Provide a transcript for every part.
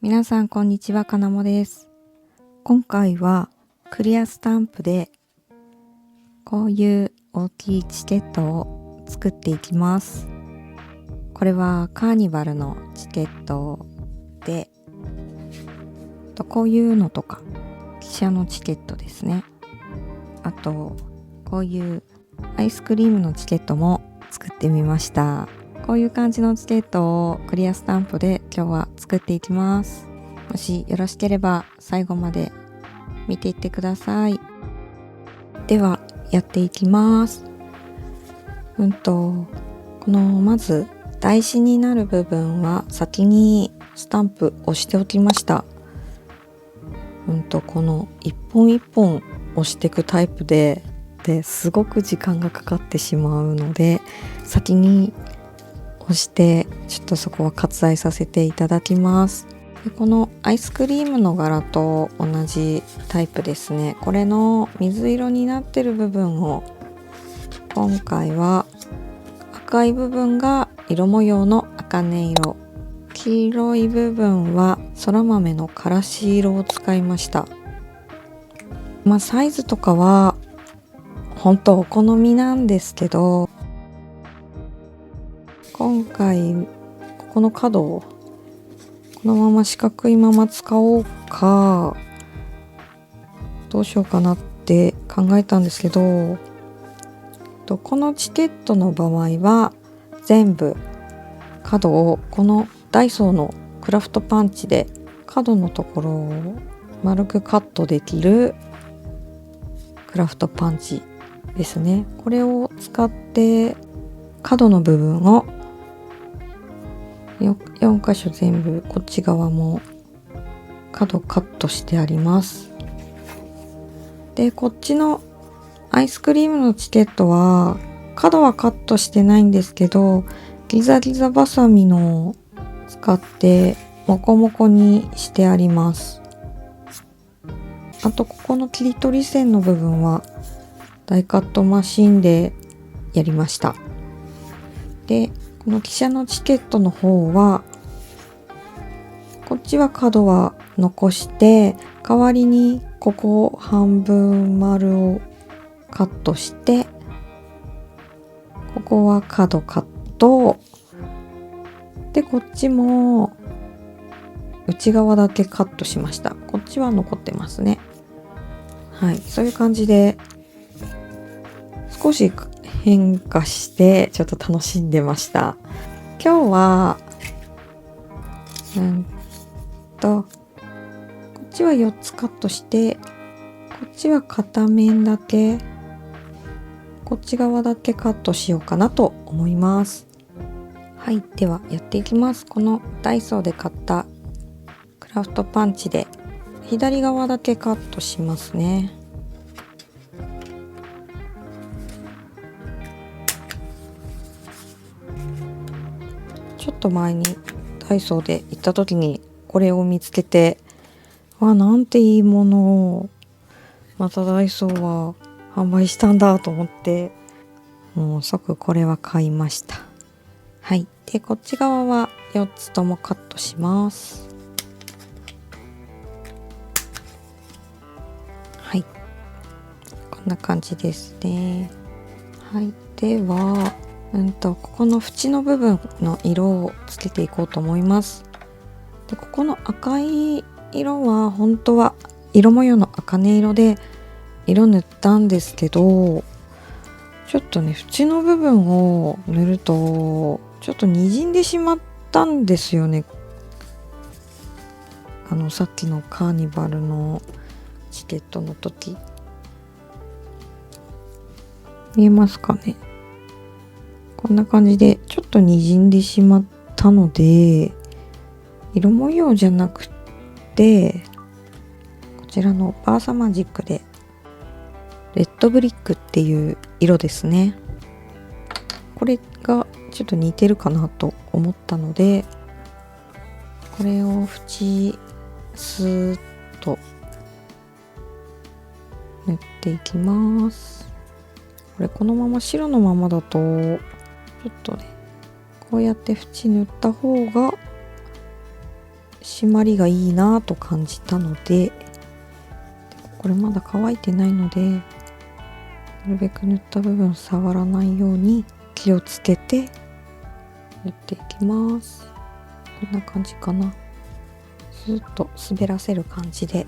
皆さんこんにちは、かなもです。今回はクリアスタンプでこういう大きいチケットを作っていきます。これはカーニバルのチケットで、こういうのとか汽車のチケットですね。あとこういうアイスクリームのチケットも作ってみました。こういう感じのチケットをクリアスタンプで今日は作っていきます。もしよろしければ最後まで見ていってください。ではやっていきます。このまず台紙になる部分は先にスタンプ押しておきました。この一本一本押していくタイプですごく時間がかかってしまうので、先に押してちょっとそこは割愛させていただきます。でこのアイスクリームの柄と同じタイプですね。これの水色になってる部分を今回は赤い部分が色模様の茜色、黄色い部分は空豆のからし色を使いました。サイズとかは本当お好みなんですけど、今回ここの角をこのまま四角いまま使おうかどうしようかなって考えたんですけど、このチケットの場合は全部角をこのダイソーのクラフトパンチで角のところを丸くカットできるクラフトパンチですね。これを使って角の部分を4箇所全部こっち側も角カットしてあります。でこっちのアイスクリームのチケットは角はカットしてないんですけど、ギザギザバサミの使ってモコモコにしてあります。あとここの切り取り線の部分はダイカットマシンでやりました。でこの汽車のチケットの方はこっちは角は残して代わりにここ半分丸をカットして、ここは角カットで、こっちも内側だけカットしました。こっちは残ってますね。はい、そういう感じで少し変化してちょっと楽しんでました。今日はこっちは4つカットして、こっちは片面だけ、こっち側だけカットしようかなと思います。はい、ではやっていきます。このダイソーで買ったクラフトパンチで左側だけカットしますね。ちょっと前にダイソーで行った時にこれを見つけて、なんていいものをまたダイソーは販売したんだと思って、もう即これは買いました。はい、でこっち側は4つともカットします。はい、こんな感じですね。はい、ではここの縁の部分の色をつけていこうと思います。でここの赤い色は本当は色模様の茜色で色塗ったんですけど、ちょっとね縁の部分を塗るとちょっと滲んでしまったんですよね。さっきのカーニバルのチケットの時見えますかね。こんな感じでちょっと滲んでしまったので、色模様じゃなくてこちらのバーサマジックでレッドブリックっていう色ですね。これがちょっと似てるかなと思ったので、これを縁スーッと塗っていきます。これこのまま白のままだとちょっとねこうやって縁塗った方が締まりがいいなと感じたので、これまだ乾いてないので、なるべく塗った部分触らないように気をつけて塗っていきます。こんな感じかな。スーッと滑らせる感じで、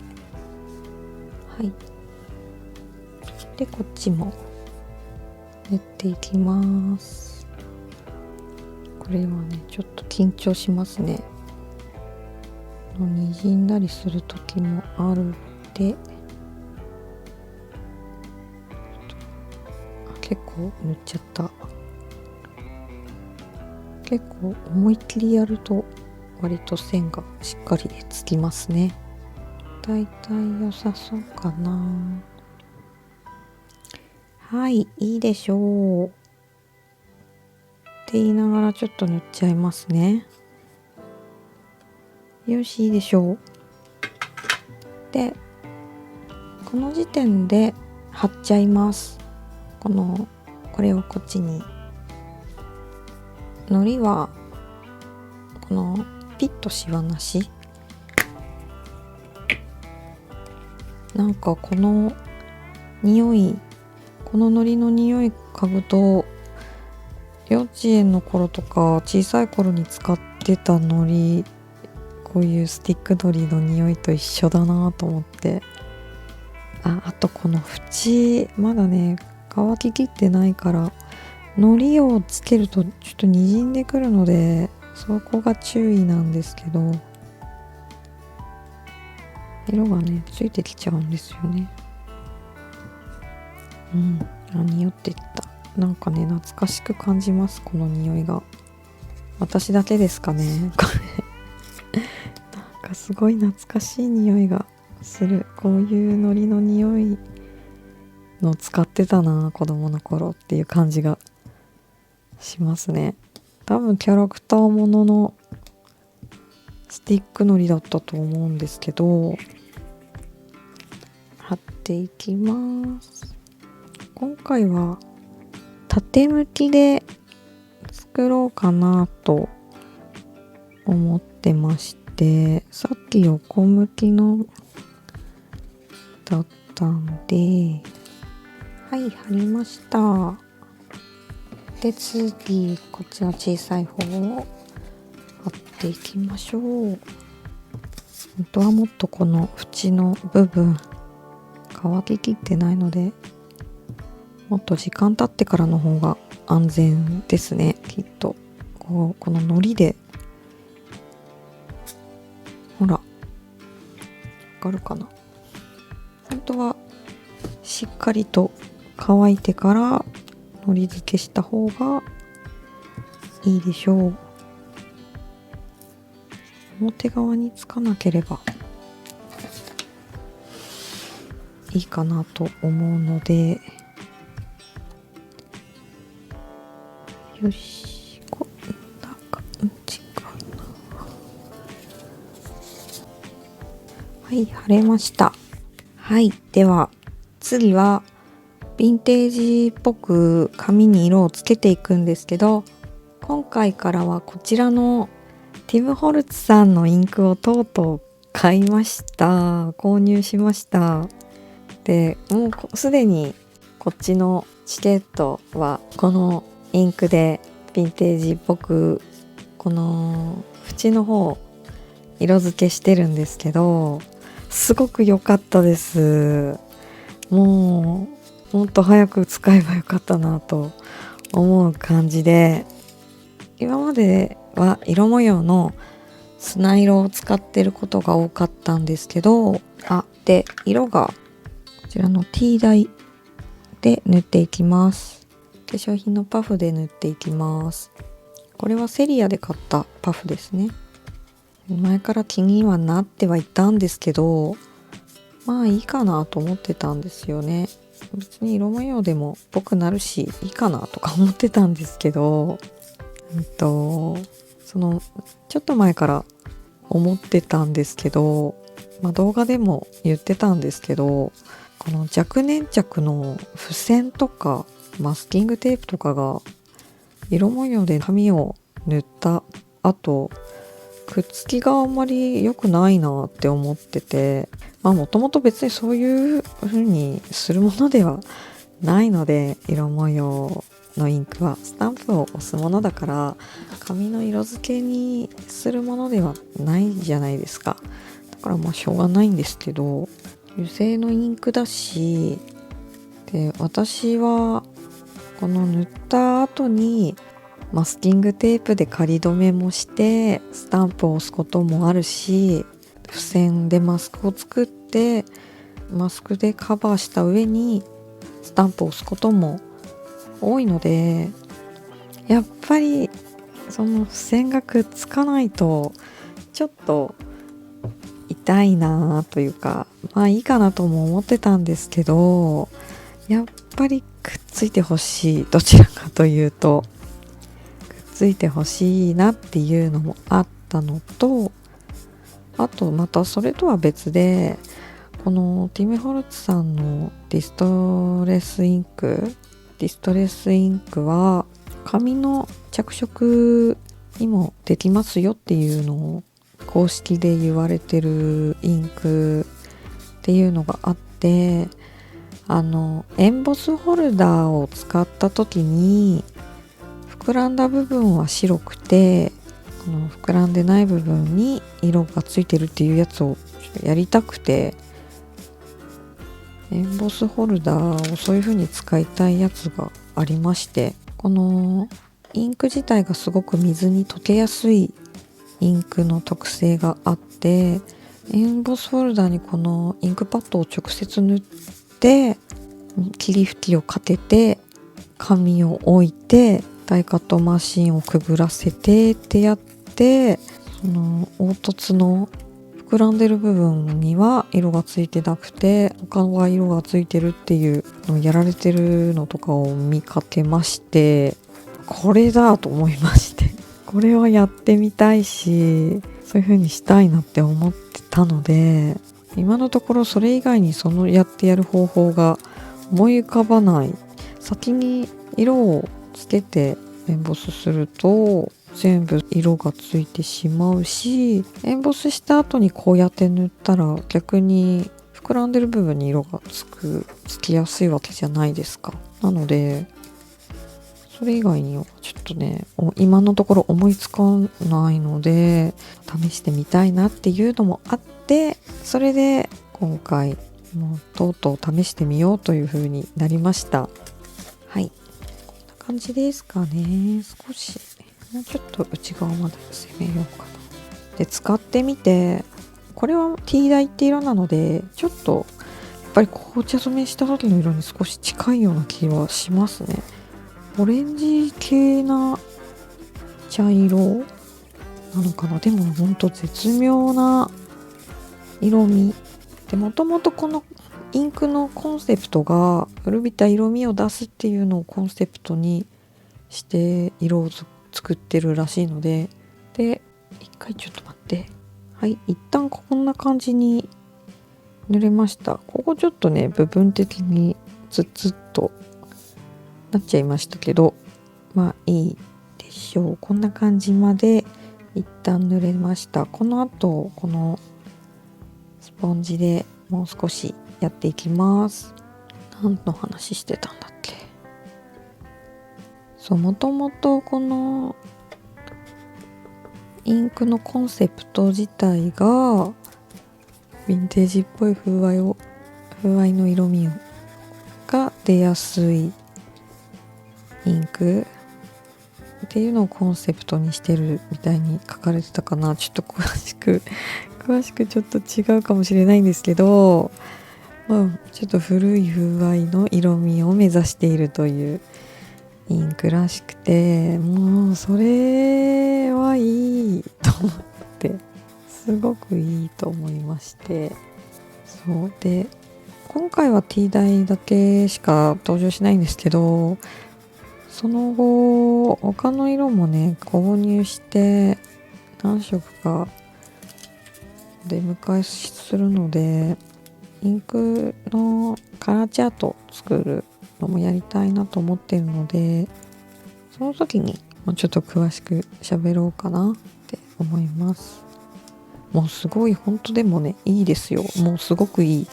はい。でこっちも塗っていきます。これはねちょっと緊張しますね。にじんだりする時もあるので、結構塗っちゃった。結構思いっきりやると割と線がしっかりつきますね。だいたい良さそうかな。はい、いいでしょうって言いながらちょっと塗っちゃいますね。よし、いいでしょう。でこの時点で貼っちゃいます。これをこっちに。のりはこのピッとしわなし。なんかこの匂い、こののりの匂い嗅ぐと、幼稚園の頃とか小さい頃に使ってたのり、こういうスティックのりの匂いと一緒だなと思って。あとこの縁まだね乾ききってないから、のりをつけるとちょっとにじんでくるので、そこが注意なんですけど、色がねついてきちゃうんですよね。匂ってきた。なんかね懐かしく感じます、この匂いが。私だけですかねこれなんかすごい懐かしい匂いがする。こういうのりの匂いの使ってたな子供の頃っていう感じがしますね。多分キャラクターもののスティックのりだったと思うんですけど、貼っていきます。今回は縦向きで作ろうかなと思ってまして、さっき横向きのだったんで、はい、貼りました。で次こっちの小さい方を貼っていきましょう。本当はもっとこの縁の部分乾ききってないので、もっと時間経ってからの方が安全ですね、きっと。こののりで、ほらわかるかな。本当はしっかりと乾いてからのり付けした方がいいでしょう。表側につかなければいいかなと思うので、よし、こんな感じかな。はい、貼れました。はい、では次はヴィンテージっぽく紙に色をつけていくんですけど、今回からはこちらのティム・ホルツさんのインクをとうとう買いました。購入しました。でもうすでにこっちのチケットはこのインクでヴィンテージっぽくこの縁の方色付けしてるんですけど、すごく良かったです。もっと早く使えばよかったなと思う感じで、今までは色模様の砂色を使ってることが多かったんですけど、で色がこちらの T 台で塗っていきます。化粧品のパフで塗っていきます。これはセリアで買ったパフですね。前から気にはなってはいたんですけど、まあいいかなと思ってたんですよね。別に色模様でもっぽくなるしいいかなとか思ってたんですけど、そのちょっと前から思ってたんですけど、動画でも言ってたんですけど、この若粘着の付箋とかマスキングテープとかが色模様で紙を塗った後くっつきがあんまり良くないなって思ってて、もともと別にそういう風にするものではないので、色模様のインクはスタンプを押すものだから紙の色付けにするものではないじゃないですか。だからしょうがないんですけど、油性のインクだし、で私はこの塗った後にマスキングテープで仮止めもしてスタンプを押すこともあるし、付箋でマスクを作ってマスクでカバーした上にスタンプを押すことも多いので、やっぱりその付箋がくっつかないとちょっと痛いなというか、いいかなとも思ってたんですけど、やっぱりくっついてほしい、どちらかというとくっついてほしいなっていうのもあったのと、あとまたそれとは別で、このティム・ホルツさんのディストレスインクは紙の着色にもできますよっていうのを公式で言われてるインクっていうのがあって、エンボスホルダーを使った時に膨らんだ部分は白くて、この膨らんでない部分に色がついてるっていうやつをやりたくて、エンボスホルダーをそういう風に使いたいやつがありまして、このインク自体がすごく水に溶けやすいインクの特性があって、エンボスホルダーにこのインクパッドを直接塗って霧吹きをかけて紙を置いてダイカットマシンをくぐらせてってやって、その凹凸の膨らんでる部分には色がついてなくて他は色がついてるっていうのをやられてるのとかを見かけまして、これだと思いまして、これはやってみたいし、そういう風にしたいなって思ってたので、今のところそれ以外にやってやる方法が思い浮かばない。先に色をつけてエンボスすると全部色がついてしまうし、エンボスした後にこうやって塗ったら逆に膨らんでる部分に色がつきやすいわけじゃないですか。なのでそれ以外にはちょっとね、今のところ思いつかないので試してみたいなっていうのもあって、それで今回もうとうとう試してみようという風になりました。はい、こんな感じですかね。少しもうちょっと内側まで攻めようかな。で使ってみて、これはティーダイって色なのでちょっとやっぱり紅茶染めした時の色に少し近いような気はしますね。オレンジ系な茶色なのかな。でもほんと絶妙な色味で、もともとこのインクのコンセプトが古びた色味を出すっていうのをコンセプトにして色を作ってるらしいので、一回ちょっと待って、はい、一旦こんな感じに塗れました。ここちょっとね部分的にツッとなっちゃいましたけど、いいでしょう。こんな感じまで一旦塗れました。この後このスポンジでもう少しやっていきます。何の話してたんだっけ。もともとこのインクのコンセプト自体がヴィンテージっぽい風合いの色味が出やすいインクっていうのをコンセプトにしてるみたいに書かれてたかな。ちょっと詳しくちょっと違うかもしれないんですけど、ちょっと古い風合いの色味を目指しているというインクらしくて、もうそれはいいと思って、すごくいいと思いまして、そうで今回はティーダイだけしか登場しないんですけど、その後他の色もね購入して何色か出迎えするので、インクのカラーチャート作るのもやりたいなと思ってるので、その時にもうちょっと詳しく喋ろうかなって思います。もうすごい本当でもねいいですよ。もうすごくいい。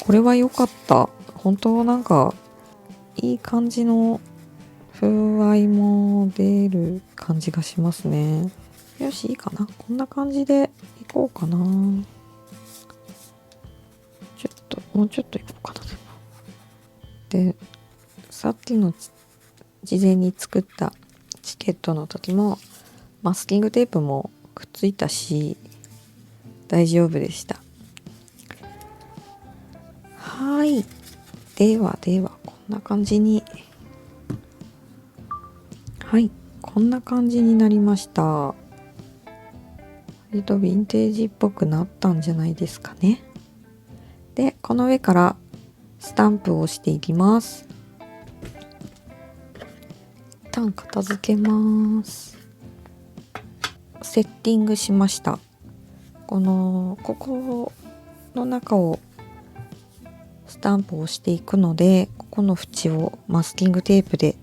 これは良かった。本当なんかいい感じの風合いも出る感じがしますね。よしいいかな。こんな感じでいこうかな。もうちょっといこうかな。でさっきの事前に作ったチケットの時もマスキングテープもくっついたし大丈夫でした。はい、ではこんな感じにこんな感じになりました。割とヴィンテージっぽくなったんじゃないですかね。でこの上からスタンプを押していきます。一旦片付けます。セッティングしました。ここの中をスタンプを押していくので、ここの縁をマスキングテープで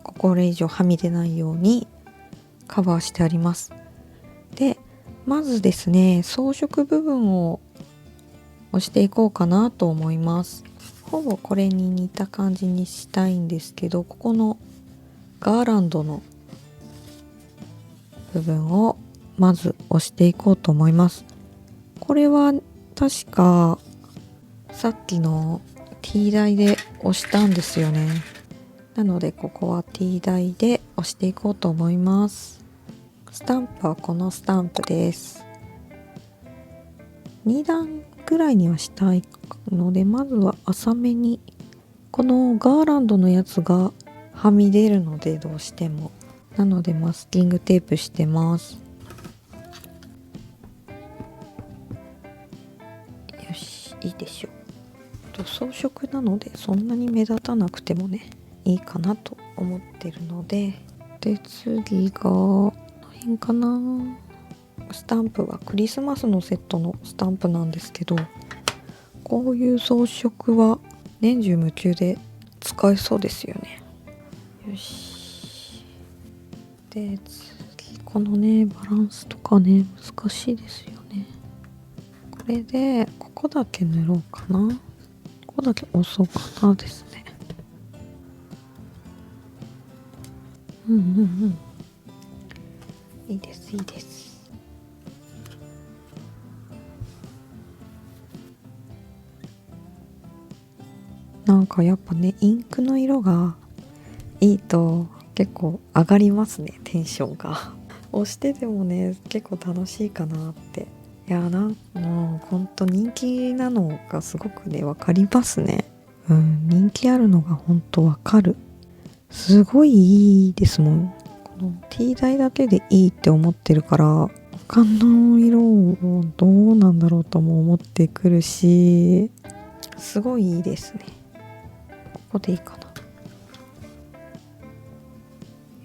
これ以上はみ出ないようにカバーしてあります。でまずですね、装飾部分を押していこうかなと思います。ほぼこれに似た感じにしたいんですけど、ここのガーランドの部分をまず押していこうと思います。これは確かさっきの T 台で押したんですよね。なのでここは T 台で押していこうと思います。スタンプはこのスタンプです。2段ぐらいにはしたいので、まずは浅めに、このガーランドのやつがはみ出るのでどうしても、なのでマスキングテープしてます。よし、いいでしょう。装飾なのでそんなに目立たなくてもねいいかなと思ってるので、次が何かな。スタンプはクリスマスのセットのスタンプなんですけど、こういう装飾は年中無休で使えそうですよね。よし。で次このねバランスとかね難しいですよね。これでここだけ塗ろうかな。ここだけ押そうかなですね。いいですいいです。なんかやっぱねインクの色がいいと結構上がりますね、テンションが。押しててもね結構楽しいかなって。いやもうほんと人気なのがすごくね分かりますね。人気あるのがほんと分かる。すごいいいですもん。この T 台だけでいいって思ってるから、他の色をどうなんだろうとも思ってくるし、すごいいいですね。ここでいいかな。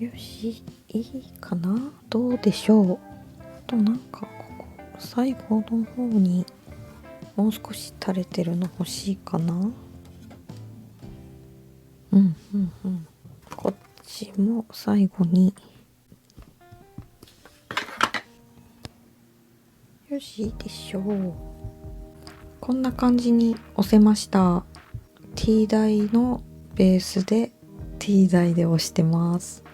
よし、いいかな。どうでしょう。となんかここ最後の方にもう少し垂れてるの欲しいかな。こっちも最後に。よし、いいでしょう。こんな感じに押せました。T 台のベースで T 台で押してます。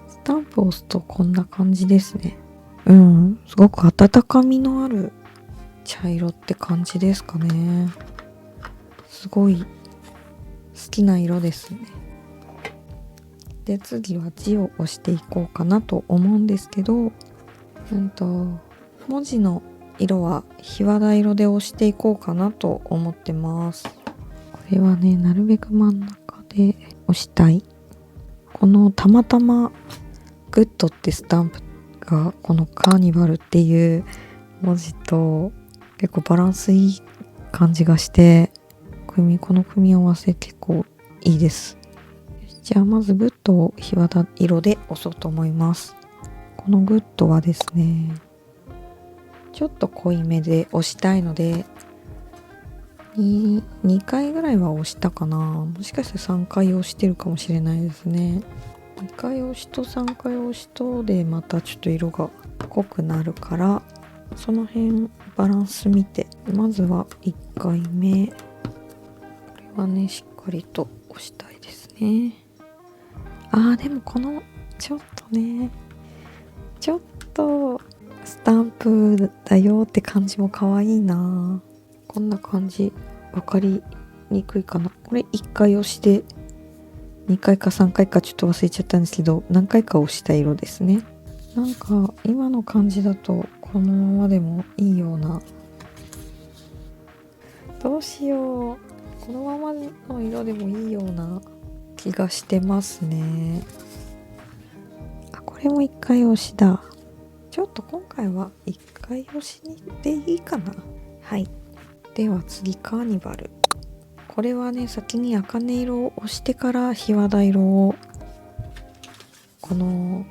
スタンプを押すとこんな感じですね。すごく温かみのある茶色って感じですかね。すごい好きな色ですね。で次は字を押していこうかなと思うんですけど、文字の色は檜皮色で押していこうかなと思ってます。これはねなるべく真ん中で押したい。このたまたまグッドってスタンプがこのカーニバルっていう文字と結構バランスいい感じがして、この組み合わせ結構いいです。じゃあまずグッドを檜皮色で押そうと思います。このグッドはですねちょっと濃いめで押したいので2回ぐらいは押したかな。もしかして3回押してるかもしれないですね。2回押しと3回押しとでまたちょっと色が濃くなるから、その辺バランス見て、まずは1回目これはねしっかりと押したいですね。でもこのちょっとね、ちょっとスタンプだよって感じも可愛いな。こんな感じ、分かりにくいかな。これ1回押して2回か3回かちょっと忘れちゃったんですけど、何回か押した色ですね。なんか今の感じだとこのままでもいいような。どうしよう、このままの色でもいいような気がしてますね。これも1回押しだ。ちょっと今回は1回押しでいいかな。はい、では次カーニバル。これはね先に茜色を押してから檜皮田色をこの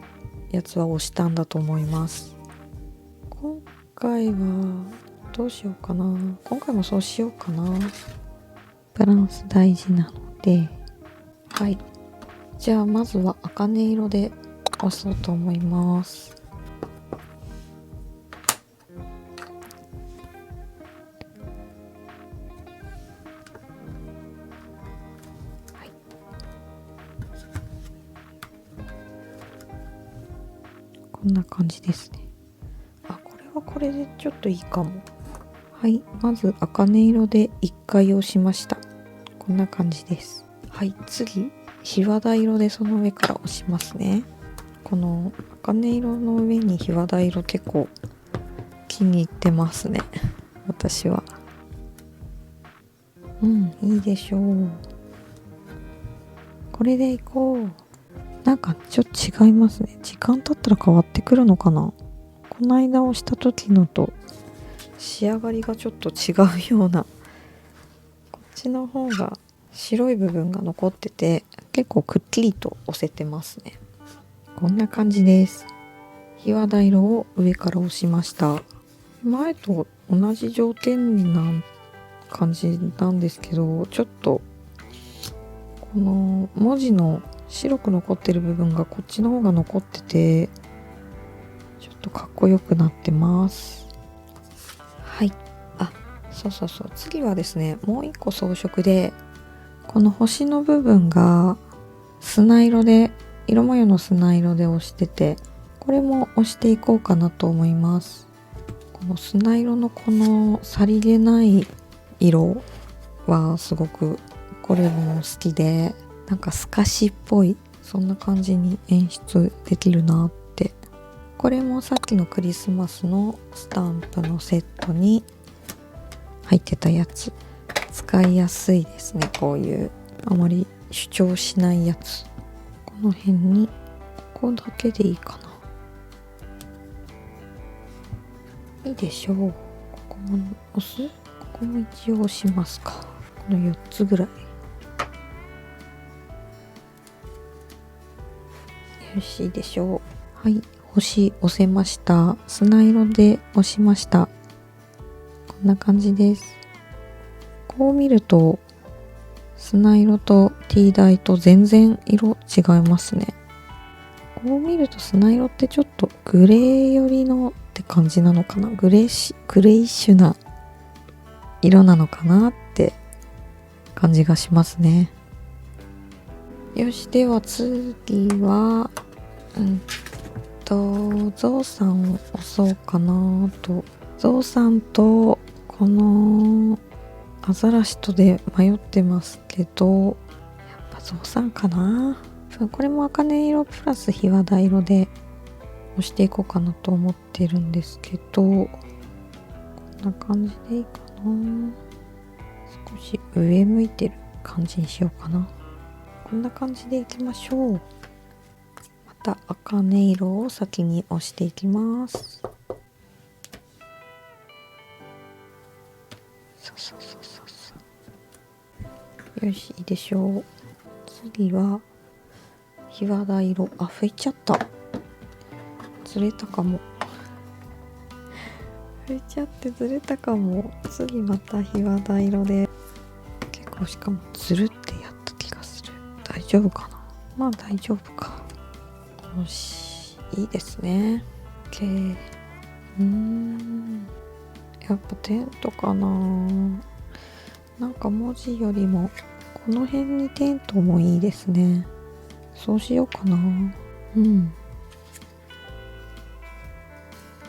やつは押したんだと思います。今回はどうしようかな。今回もそうしようかな。バランス大事なので、はい、じゃあまずは茜色で押そうと思います。こんな感じですね。これはこれでちょっといいかも。はい、まず茜色で1回押しました。こんな感じです。はい、次檜皮田色でその上から押しますね。この茜色の上に檜皮田色結構気に入ってますね、私は。いいでしょう。これでいこう。なんかちょっと違いますね。時間経ったら変わってくるのかな。この間押した時のと仕上がりがちょっと違うような。こっちの方が白い部分が残ってて結構くっきりと押せてますね。こんな感じです。檜皮田色を上から押しました。前と同じ条件な感じなんですけど、ちょっとこの文字の白く残ってる部分がこっちの方が残っててちょっとかっこよくなってます。はい、そう次はですね、もう一個装飾でこの星の部分が砂色で、色模様の砂色で押してて、これも押していこうかなと思います。この砂色のこのさりげない色はすごくこれも好きで、なんか透かしっぽいそんな感じに演出できるなって。これもさっきのクリスマスのスタンプのセットに入ってたやつ、使いやすいですね。こういうあまり主張しないやつ、この辺にここだけでいいかな。いいでしょう。ここも押す。ここも一応押しますか。この4つぐらい。よし、いいでしょう。はい、星押せました。砂色で押しました。こんな感じです。こう見ると砂色とティーダイと全然色違いますね。こう見ると砂色ってちょっとグレー寄りのって感じなのかな。グレイッシュな色なのかなって感じがしますね。よし、では次はゾウさんを押そうかなと。ゾウさんとこのアザラシとで迷ってますけど、やっぱゾウさんかな。これも茜色プラス檜皮田色で押していこうかなと思ってるんですけど、こんな感じでいいかな。少し上向いてる感じにしようかな。こんな感じでいきましょう。また茜色を先に押していきます。よし、いいでしょう。次は檜皮田色。拭いちゃった。ずれたかも。拭いちゃってずれたかも。次また檜皮田色で、結構しかもずるってやった気がする。大丈夫かな。まあ大丈夫か。よし、いいですね。OK。やっぱテントかな。なんか文字よりもこの辺にテントもいいですね。そうしようかな。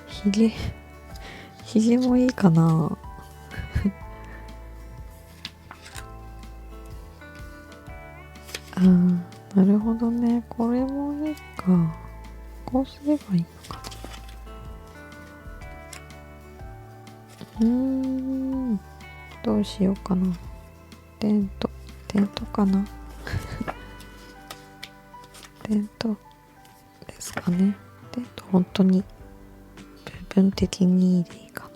ひげもいいかな。なるほどね。これもいいか。こうすればいいのかな。どうしようかな。テントかな。テントですかね。テント本当に部分的にでいいかな。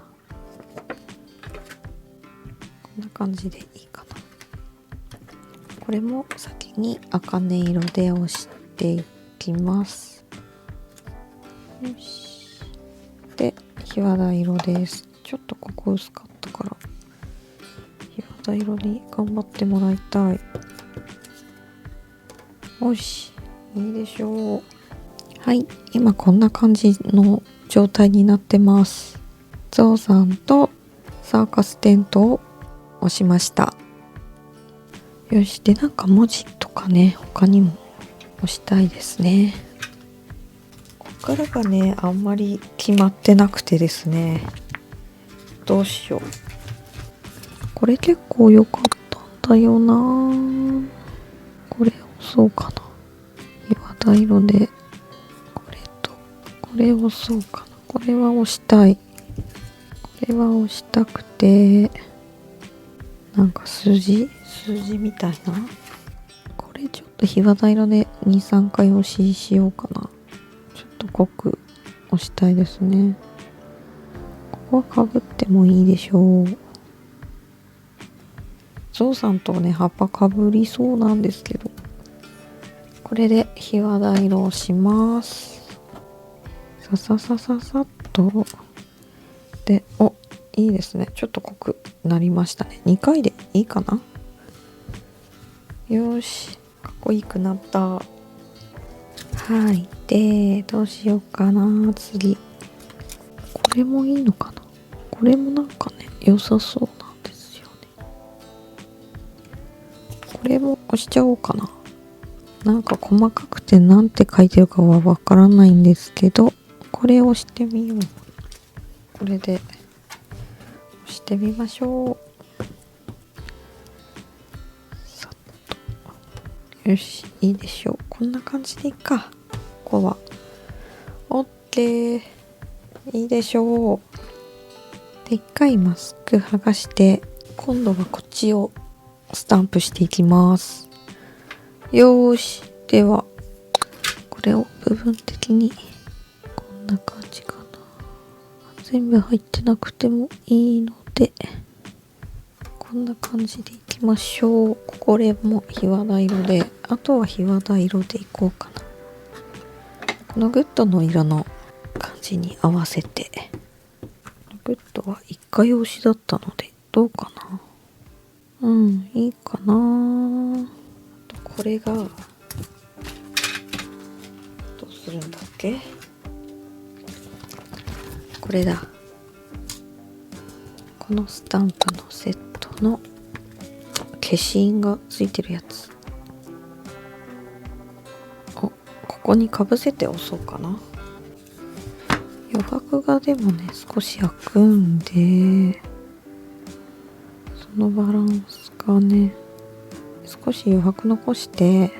こんな感じでいいかな。これも先に茜色で押していきます。よし。で、檜皮色です。ちょっとここ薄かったから檜皮色に頑張ってもらいたい。よし、いいでしょう。はい、今こんな感じの状態になってます。ゾウさんとサーカステントを押しました。よし、でなんか文字とかね、他にも押したいですね。こっからがね、あんまり決まってなくてですね、どうしよう。これ結構良かったんだよな。これ押そうかな。檜皮色でこれとこれ押そうかな。これは押したい。これは押したくて、なんか数字みたいな。これちょっと檜皮色で 2,3 回押しようかな。ちょっと濃く押したいですね。ここは被ってもいいでしょう。ゾウさんとね、葉っぱ被りそうなんですけど、これで檜皮色をします。さっと。で、いいですね。ちょっと濃くなりましたね。2回でいいかな。よし、かっこいいくなった。はい。で、どうしようかな。次。これもいいのかな。これもなんかね、良さそうなんですよね。これも押しちゃおうかな。なんか細かくてなんて書いてるかはわからないんですけど、これを押してみよう。これで押してみましょう。さっと。よし、いいでしょう。こんな感じでいいか。ここは。オッケー。いいでしょう。で、一回マスク剥がして、今度はこっちをスタンプしていきます。よーし。では、これを部分的に、こんな感じかな。全部入ってなくてもいいので、こんな感じでいきましょう。これも檜皮色で、あとは檜皮色でいこうかな。このグッドの色の感じに合わせて。グッドは1回押しだったので、どうかな。いいかな。これが、どうするんだっけ。これだ。このスタンプのセットの消印がついてるやつ。ここにかぶせて押そうかな。余白がでもね、少し開くんで、そのバランスがね、少し余白残して、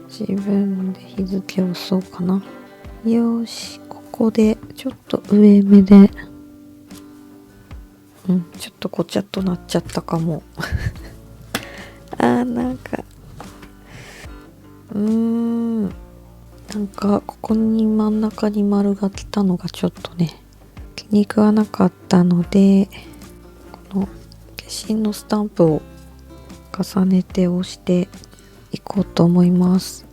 自分で日付を押そうかな。よし、ここでちょっと上目で、ちょっとごちゃっとなっちゃったかも。なんか、なんかここに真ん中に丸が来たのがちょっとね、気に食わなかったので、この消印のスタンプを重ねて押していこうと思います。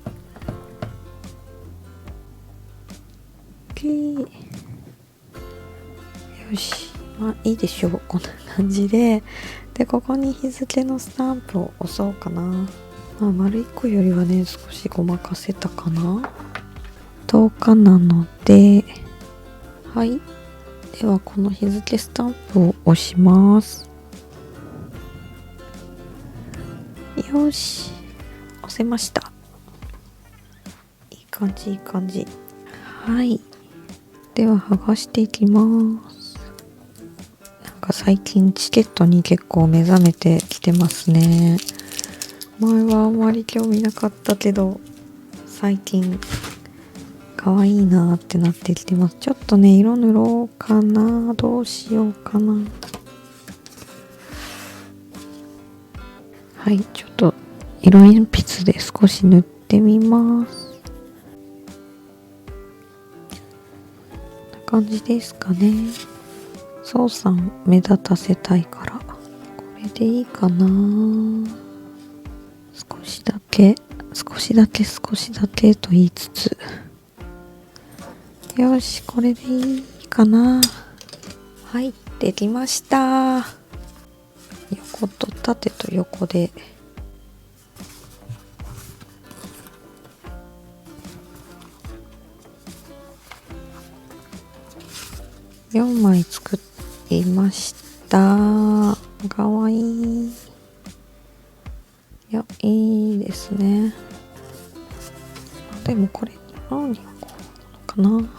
よし、まあいいでしょう。こんな感じで、ここに日付のスタンプを押そうかな。まあ丸1個よりはね、少しごまかせたかな。10日なので、はい。ではこの日付スタンプを押します。よし、押せました。いい感じいい感じ。はい、では剥がしていきます。なんか最近チケットに結構目覚めてきてますね。前はあんまり興味なかったけど最近可愛いなってなってきてます。ちょっとね、色塗ろうかな。どうしようかな。はい、ちょっと色鉛筆で少し塗ってみます。こんな感じですかね。そうさん目立たせたいからこれでいいかな。少しだけと言いつつ、よし、これでいいかな。はい、できました。横と縦と横で4枚作りました。かわいい。いや、いいですね。でもこれ何をこうなのかな。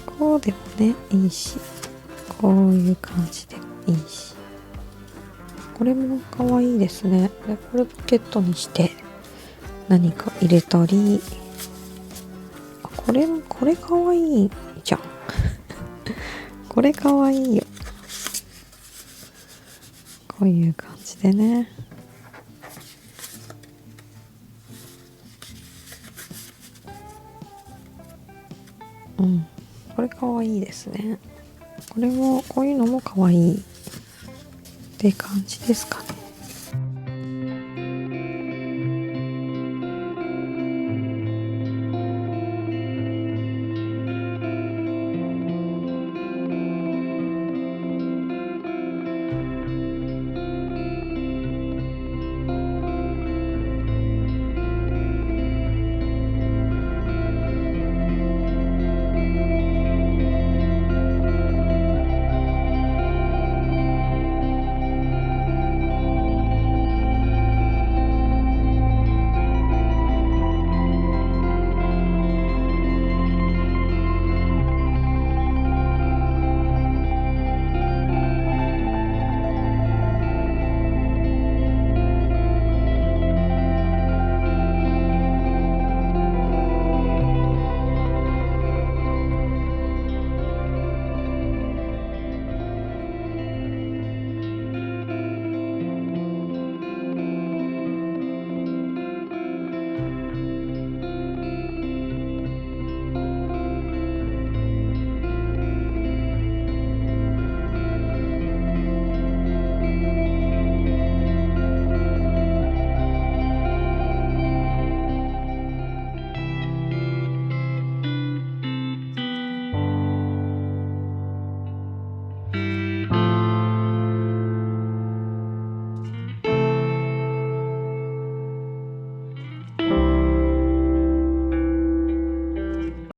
こうでもね、いいし、こういう感じでもいいし、これもかわいいですね。で、これポケットにして何か入れたり、これかわいいじゃん。これかわいいよ。こういう感じでね。うん、これかわいいですね。これもこういうのもかわいいって感じですかね。